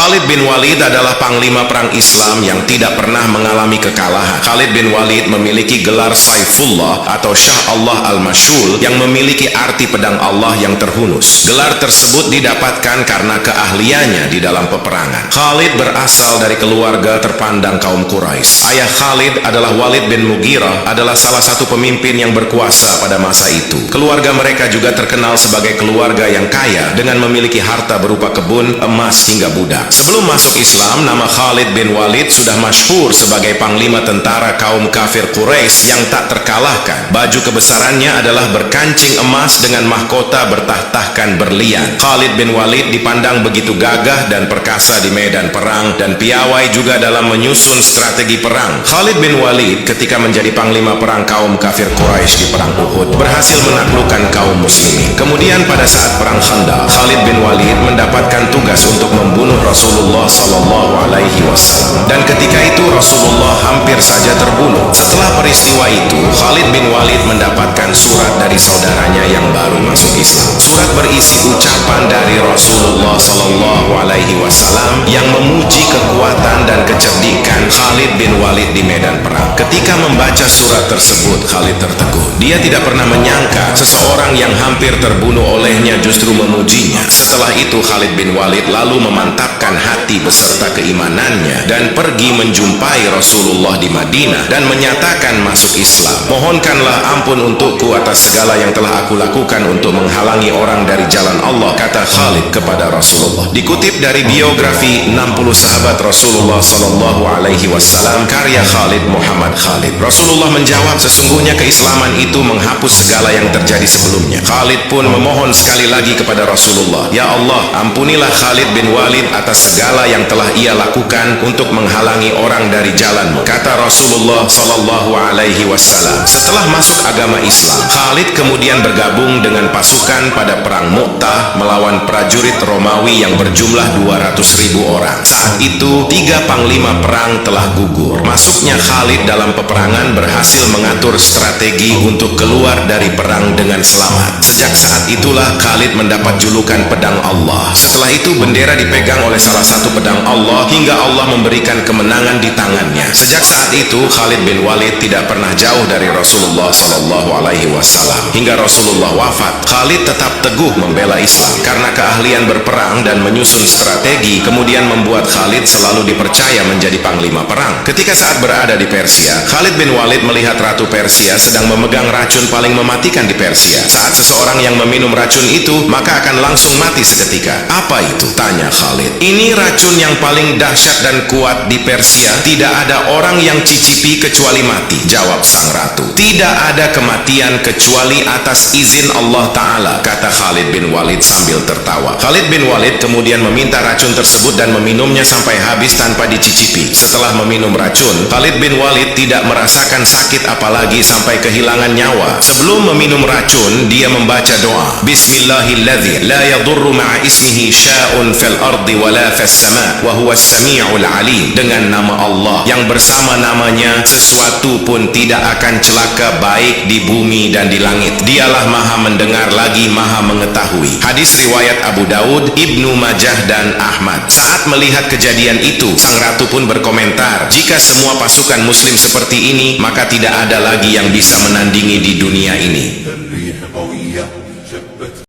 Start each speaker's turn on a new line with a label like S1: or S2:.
S1: Khalid bin Walid adalah panglima perang Islam yang tidak pernah mengalami kekalahan. Khalid bin Walid memiliki gelar Saifullah atau Syah Allah al-Mashul yang memiliki arti pedang Allah yang terhunus. Gelar tersebut didapatkan karena keahliannya di dalam peperangan. Khalid berasal dari keluarga terpandang kaum Quraisy. Ayah Khalid adalah Walid bin Mughirah, adalah salah satu pemimpin yang berkuasa pada masa itu. Keluarga mereka juga terkenal sebagai keluarga yang kaya dengan memiliki harta berupa kebun, emas hingga budak. Sebelum masuk Islam, nama Khalid bin Walid sudah masyhur sebagai panglima tentara kaum kafir Quraisy yang tak terkalahkan. Baju kebesarannya adalah berkancing emas dengan mahkota bertah-tahkan berlian. Khalid bin Walid dipandang begitu gagah dan perkasa di medan perang dan piawai juga dalam menyusun strategi perang. Khalid bin Walid ketika menjadi panglima perang kaum kafir Quraisy di perang Uhud berhasil menaklukkan kaum muslimin. Kemudian pada saat perang Khandaq, Khalid bin Walid mendapatkan tugas untuk membunuh Rasulullah sallallahu alaihi wasallam, dan ketika itu Rasulullah hampir saja terbunuh. Setelah peristiwa itu, Khalid bin Walid mendapatkan surat dari saudaranya yang baru masuk Islam. Surat berisi ucapan dari Rasulullah sallallahu alaihi wasallam yang memuji kekuatan dan kecerdikan Khalid bin Walid di medan perang. Ketika membaca surat tersebut, Khalid tertegun. Dia tidak pernah menyangka seseorang yang hampir terbunuh olehnya justru memujinya. Setelah itu Khalid bin Walid lalu memantapkan hati beserta keimanannya dan pergi menjumpai Rasulullah di Madinah dan menyatakan masuk Islam. Mohonkanlah ampun untukku atas segala yang telah aku lakukan untuk menghalangi orang dari jalan Allah, kata Khalid kepada Rasulullah. Dikutip dari biografi 60 sahabat Rasulullah sallallahu alaihi wasallam karya Khalid Muhammad Khalid, Rasulullah menjawab, sesungguhnya keislaman itu menghapus segala yang terjadi sebelumnya. Khalid pun memohon sekali lagi kepada Rasulullah, ya Allah, ampunilah Khalid bin Walid atas segala yang telah ia lakukan untuk menghalangi orang dari jalanmu, kata Rasulullah sallallahu alaihi wasallam. Setelah masuk agama Islam, Khalid kemudian bergabung dengan pasukan pada perang Mu'tah melawan prajurit Romawi yang berjumlah 200.000 orang. Saat itu 3 panglima perang telah gugur. Masuknya Khalid dalam peperangan berhasil mengatur strategi untuk keluar dari perang dengan selamat. Sejak saat itulah Khalid mendapat julukan pedang Allah. Setelah itu bendera dipegang oleh salah satu pedang Allah hingga Allah memberikan kemenangan di tangannya. Sejak saat itu Khalid bin Walid tidak pernah jauh dari Rasulullah sallallahu alaihi wasallam. Hingga Rasulullah wafat, Khalid tetap teguh membela Islam. Karena keahlian berperang dan menyusun strategi kemudian membuat Khalid selalu dipercaya menjadi panglima perang. Ketika saat berada di Persia, Khalid bin Walid melihat Ratu Persia sedang memegang racun paling mematikan di Persia. Saat seseorang yang meminum racun itu, maka akan langsung mati seketika. Apa itu? Tanya Khalid. Ini racun yang paling dahsyat dan kuat di Persia. Tidak ada orang yang cicipi kecuali mati, jawab sang ratu. Tidak ada kematian kecuali atas izin Allah Ta'ala, kata Khalid bin Walid sambil tertawa. Khalid bin Walid kemudian meminta racun tersebut dan meminumnya sampai habis tanpa dicicipi. Setelah meminum racun, Khalid bin Walid tidak merasakan sakit apalagi sampai kehilangan nyawa. Sebelum meminum racun, dia membaca doa, Bismillahilladzi la yadurru ma'a ismihi sya'un fil ardi wala fis sama' wa huwas sami'ul alim. Dengan nama Allah yang bersama namanya sesuatu pun tidak akan celaka baik di bumi dan di langit. Dialah maha mendengar lagi maha mengetahui. Hadis riwayat Abu Daud, Ibnu Majah dan Ahmad. Saat melihat kejadian itu, sang ratu pun berkomentar, jika semua pasukan muslim seperti ini, maka tidak ada lagi yang bisa menandingi di dunia ini.